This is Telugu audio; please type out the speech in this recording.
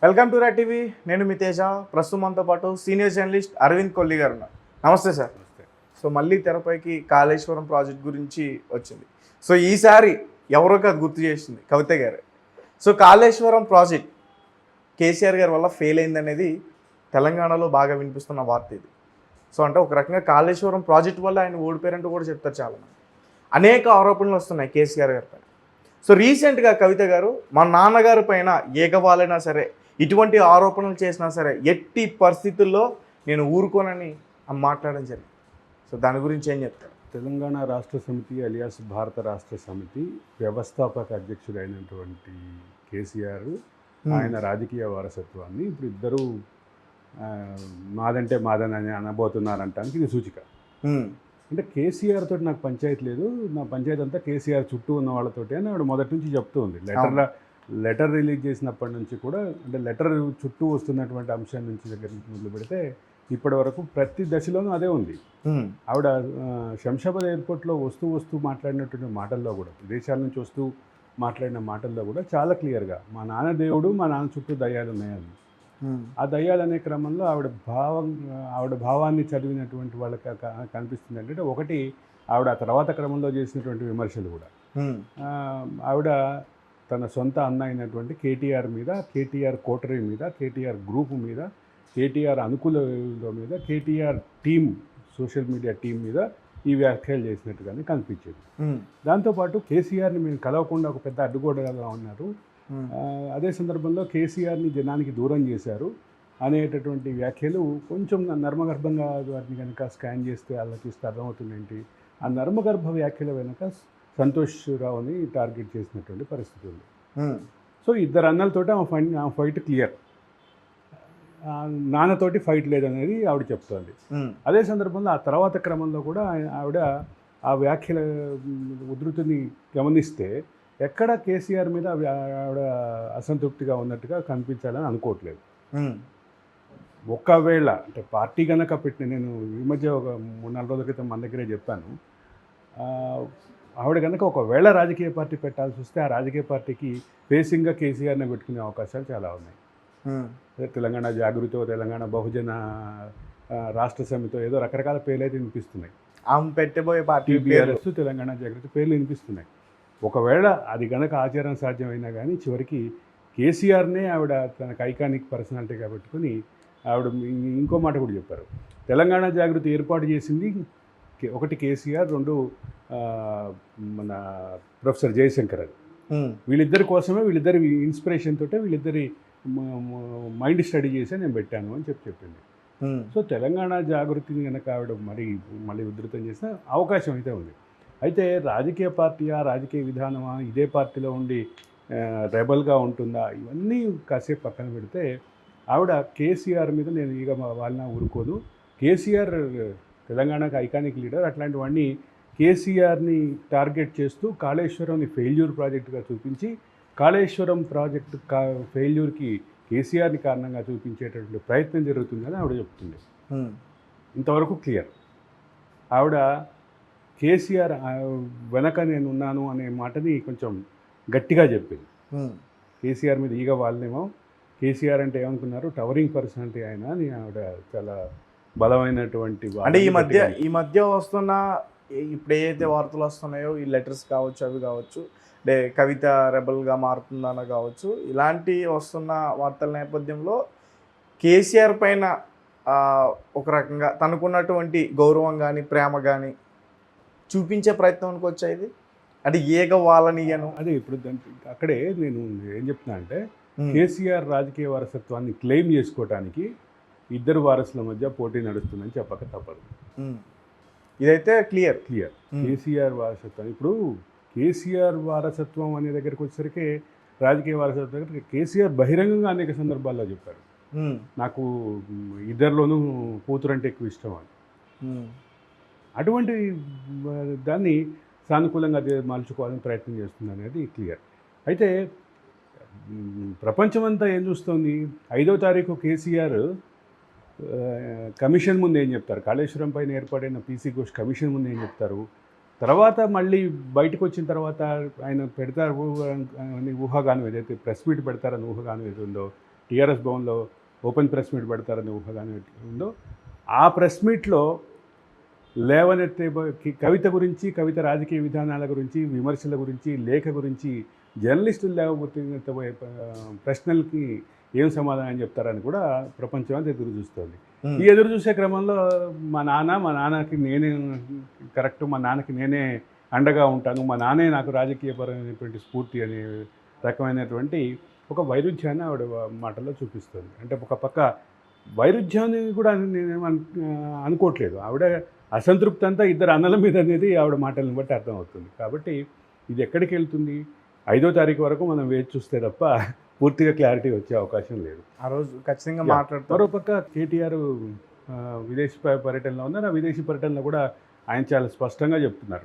వెల్కమ్ టు రా టీవీ. నేను మీ తేజ. ప్రస్తుతం మనతో పాటు సీనియర్ జర్నలిస్ట్ అరవింద్ కొల్లి గారు ఉన్నారు. నమస్తే సార్. సో మళ్ళీ తెరపైకి కాళేశ్వరం ప్రాజెక్ట్ గురించి వచ్చింది. సో ఈసారి ఎవరో కాదు గుర్తు చేసింది కవిత గారు. సో కాళేశ్వరం ప్రాజెక్ట్ కేసీఆర్ గారి వల్ల ఫెయిల్ అయిందనేది తెలంగాణలో బాగా వినిపిస్తున్న వార్త ఇది. సో అంటే ఒక రకంగా కాళేశ్వరం ప్రాజెక్ట్ వల్ల ఆయన ఓడిపోయారంటూ కూడా చెప్తారు చాలామంది. అనేక ఆరోపణలు వస్తున్నాయి కేసీఆర్ గారి పైన. సో రీసెంట్గా కవిత గారు మా నాన్నగారి పైన ఏగవాలైనా సరే, ఇటువంటి ఆరోపణలు చేసినా సరే ఎట్టి పరిస్థితుల్లో నేను ఊరుకోనని మాట్లాడడం జరిగింది. సో దాని గురించి ఏం చెప్తారు? తెలంగాణ రాష్ట్ర సమితి అలియాస్ భారత రాష్ట్ర సమితి వ్యవస్థాపక అధ్యక్షుడైనటువంటి కేసీఆర్ ఆయన రాజకీయ వారసత్వాన్ని ఇప్పుడు ఇద్దరు మాదంటే మాదని అనబోతున్నారంటానికి ఇది సూచిక. అంటే కేసీఆర్ తోటి నాకు పంచాయతీ లేదు, నా పంచాయతీ అంతా కేసీఆర్ చుట్టూ ఉన్న వాళ్ళతోటి అని ఆవిడ మొదటి నుంచి చెప్తూ ఉంది. లెటర్ రిలీజ్ చేసినప్పటి నుంచి కూడా, అంటే లెటర్ చుట్టూ వస్తున్నటువంటి అంశం నుంచి దగ్గర నుంచి మొదలు పెడితే ఇప్పటి వరకు ప్రతి దశలోనూ అదే ఉంది. ఆవిడ శంషాబాద్ ఎయిర్పోర్ట్లో వస్తూ మాట్లాడినటువంటి మాటల్లో కూడా, విదేశాల నుంచి వస్తూ మాట్లాడిన మాటల్లో కూడా చాలా క్లియర్గా మా నాన్న దేవుడు, మా నాన్న చుట్టూ దయ్యాలు ఉన్నాయని. ఆ దయ్యాలు అనే క్రమంలో ఆవిడ భావాన్ని చదివినటువంటి వాళ్ళకి కనిపిస్తుంది. అంటే ఒకటి, ఆవిడ ఆ తర్వాత క్రమంలో చేసినటువంటి విమర్శలు కూడా, ఆవిడ తన సొంత అన్న అయినటువంటి కేటీఆర్ మీద, కేటీఆర్ కోటరీ మీద, కేటీఆర్ గ్రూప్ మీద, కేటీఆర్ అనుకూల మీద, KTR team, social media team మీద ఈ వ్యాఖ్యలు చేసినట్టుగానే కనిపించేది. దాంతోపాటు కేసీఆర్ని మేము కలవకుండా ఒక పెద్ద అడ్డుగోడగా ఉన్నారు, అదే సందర్భంలో కేసీఆర్ని జనానికి దూరం చేశారు అనేటటువంటి వ్యాఖ్యలు కొంచెం నర్మగర్భంగా వాటిని కనుక స్కాన్ చేస్తే ఆలోచిస్తే అర్థమవుతుంది ఏంటి, ఆ నర్మగర్భ వ్యాఖ్యల వెనుక సంతోష్ రావుని టార్గెట్ చేసినటువంటి పరిస్థితి ఉంది. సో ఇద్దరు అన్నలతోటి ఆమె ఫైట్ క్లియర్, నాన్నతోటి ఫైట్ లేదనేది ఆవిడ చెప్తోంది. అదే సందర్భంలో ఆ తర్వాత క్రమంలో కూడా ఆవిడ ఆ వ్యాఖ్యల ఉధృతిని గమనిస్తే ఎక్కడ కేసీఆర్ మీద ఆవిడ అసంతృప్తిగా ఉన్నట్టుగా కనిపించాలని అనుకోవట్లేదు. ఒకవేళ అంటే పార్టీ కనుక పెట్టిన, నేను ఈ మధ్య ఒక 3-4 రోజుల క్రితం మన దగ్గరే చెప్పాను, ఆవిడ కనుక ఒకవేళ రాజకీయ పార్టీ పెట్టాల్సి వస్తే ఆ రాజకీయ పార్టీకి ఫేసింగ్గా కేసీఆర్ని పెట్టుకునే అవకాశాలు చాలా ఉన్నాయి. తెలంగాణ జాగృతో, తెలంగాణ బహుజన రాష్ట్ర సమితో ఏదో రకరకాల పేర్లు అయితే వినిపిస్తున్నాయి. ఆమె పెట్టబోయే పార్టీ టీఆర్ఎస్, తెలంగాణ జాగృతి పేర్లు వినిపిస్తున్నాయి. ఒకవేళ అది కనుక ఆచరణ సాధ్యమైనా కానీ చివరికి కేసీఆర్నే ఆవిడ తనకు ఐకానిక్ పర్సనాలిటీగా పెట్టుకుని ఆవిడ ఇంకో మాట కూడా చెప్పారు. తెలంగాణ జాగృతి ఏర్పాటు చేసింది ఒకటి కేసీఆర్, రెండు మన ప్రొఫెసర్ జయశంకర్. అది వీళ్ళిద్దరి కోసమే, వీళ్ళిద్దరి ఇన్స్పిరేషన్ తోటే, వీళ్ళిద్దరి మైండ్ స్టడీ చేసి నేను పెట్టాను అని చెప్పింది. సో తెలంగాణ జాగృతిని కనుక ఆవిడ మళ్ళీ ఉధృతం చేసిన అవకాశం అయితే ఉంది. అయితే రాజకీయ పార్టీయా, రాజకీయ విధానమా, ఇదే పార్టీలో ఉండి రెబల్గా ఉంటుందా, ఇవన్నీ కాసేపు పక్కన పెడితే ఆవిడ కేసీఆర్ మీద నేను ఇక వాళ్ళని ఊరుకోదు, కేసీఆర్ తెలంగాణకు ఐకానిక్ లీడర్, అట్లాంటివన్నీ కేసీఆర్ని టార్గెట్ చేస్తూ కాళేశ్వరంని ఫెయిల్యూర్ ప్రాజెక్టుగా చూపించి, కాళేశ్వరం ప్రాజెక్టు ఫెయిల్యూర్కి కేసీఆర్ని కారణంగా చూపించేటటువంటి ప్రయత్నం జరుగుతుందని ఆవిడ చెప్తుంది. ఇంతవరకు క్లియర్. ఆవిడ కేసీఆర్ వెనక నేను ఉన్నాను అనే మాటని కొంచెం గట్టిగా చెప్పింది. కేసీఆర్ మీద ఈగ వాళ్ళేమో, కేసీఆర్ అంటే ఏమనుకున్నారు, టవరింగ్ పర్సనాలిటీ ఆయన అని ఆవిడ చాలా బలమైనటువంటి. అంటే ఈ మధ్య వస్తున్న ఇప్పుడు ఏదైతే వార్తలు వస్తున్నాయో, ఈ లెటర్స్ కావచ్చు, అవి కావచ్చు, అంటే కవిత రెబల్గా మారుతుందన్న కావచ్చు, ఇలాంటి వస్తున్న వార్తల నేపథ్యంలో కేసీఆర్ పైన ఒక రకంగా తనకున్నటువంటి గౌరవం కానీ, ప్రేమ కానీ చూపించే ప్రయత్నం అనుకోవచ్చా ఇది? అంటే ఏగ వాళ్ళనియను అదే ఇప్పుడు అక్కడే నేను ఏం చెప్తున్నా అంటే, కేసీఆర్ రాజకీయ వారసత్వాన్ని క్లెయిమ్ చేసుకోవటానికి ఇద్దరు వారసుల మధ్య పోటీ నడుస్తుందని చెప్పక తప్పదు. ఇదైతే క్లియర్. కేసీఆర్ వారసత్వం, ఇప్పుడు కేసీఆర్ వారసత్వం అనే దగ్గరికి వచ్చేసరికి, రాజకీయ వారసత్వం దగ్గర కేసీఆర్ బహిరంగంగా అనేక సందర్భాల్లో చెప్పారు, నాకు ఇద్దరిలోనూ కూతురు అంటే ఎక్కువ ఇష్టం అని. అటువంటి దాన్ని సానుకూలంగా మలుచుకోవాలని ప్రయత్నం చేస్తుంది అనేది క్లియర్. అయితే ప్రపంచమంతా ఏం చూస్తుంది, 5వ తారీఖు కేసీఆర్ కమిషన్ ముందు ఏం చెప్తారు, కాళేశ్వరం పైన ఏర్పడిన పీసీ ఘోష్ కమిషన్ ముందు ఏం చెప్తారు, తర్వాత మళ్ళీ బయటకు వచ్చిన తర్వాత ఆయన పెడతారు అని ఊహాగానం, ఏదైతే ప్రెస్ మీట్ పెడతారని ఊహాగానం ఏది ఉందో టీఆర్ఎస్ భవన్లో ఓపెన్ ప్రెస్ మీట్ పెడతారని ఊహగానే ఉందో ఆ ప్రెస్ మీట్లో లేవనెత్తే కవిత గురించి, కవిత రాజకీయ విధానాల గురించి, విమర్శల గురించి, లేఖ గురించి జర్నలిస్టులు లేకపోతే ప్రశ్నలకి ఏం సమాధానం చెప్తారని కూడా ప్రపంచం అంతా ఎదురు చూస్తుంది. ఈ ఎదురు చూసే క్రమంలో మా నాన్నకి నేనే కరెక్ట్, మా నాన్నకి నేనే అండగా ఉంటాను, మా నాన్నే నాకు రాజకీయపరమైనటువంటి స్ఫూర్తి అనే రకమైనటువంటి ఒక వైరుధ్యాన్ని ఆవిడ మాటల్లో చూపిస్తుంది. అంటే ఒక పక్క వైరుధ్యాన్ని కూడా నేను అనుకోవట్లేదు, ఆవిడ అసంతృప్తి అంతా ఇద్దరు అన్నల మీద అనేది ఆవిడ మాటలను బట్టి అర్థమవుతుంది. కాబట్టి ఇది ఎక్కడికి వెళ్తుంది 5వ తారీఖు వరకు మనం వేచి చూస్తే తప్ప పూర్తిగా క్లారిటీ వచ్చే అవకాశం లేదు. ఆ రోజు ఖచ్చితంగా మాట్లాడతారు. మరోపక్క కేటీఆర్ విదేశీ పర్యటనలో ఉన్నారు. ఆ విదేశీ పర్యటనలో కూడా ఆయన చాలా స్పష్టంగా చెప్తున్నారు,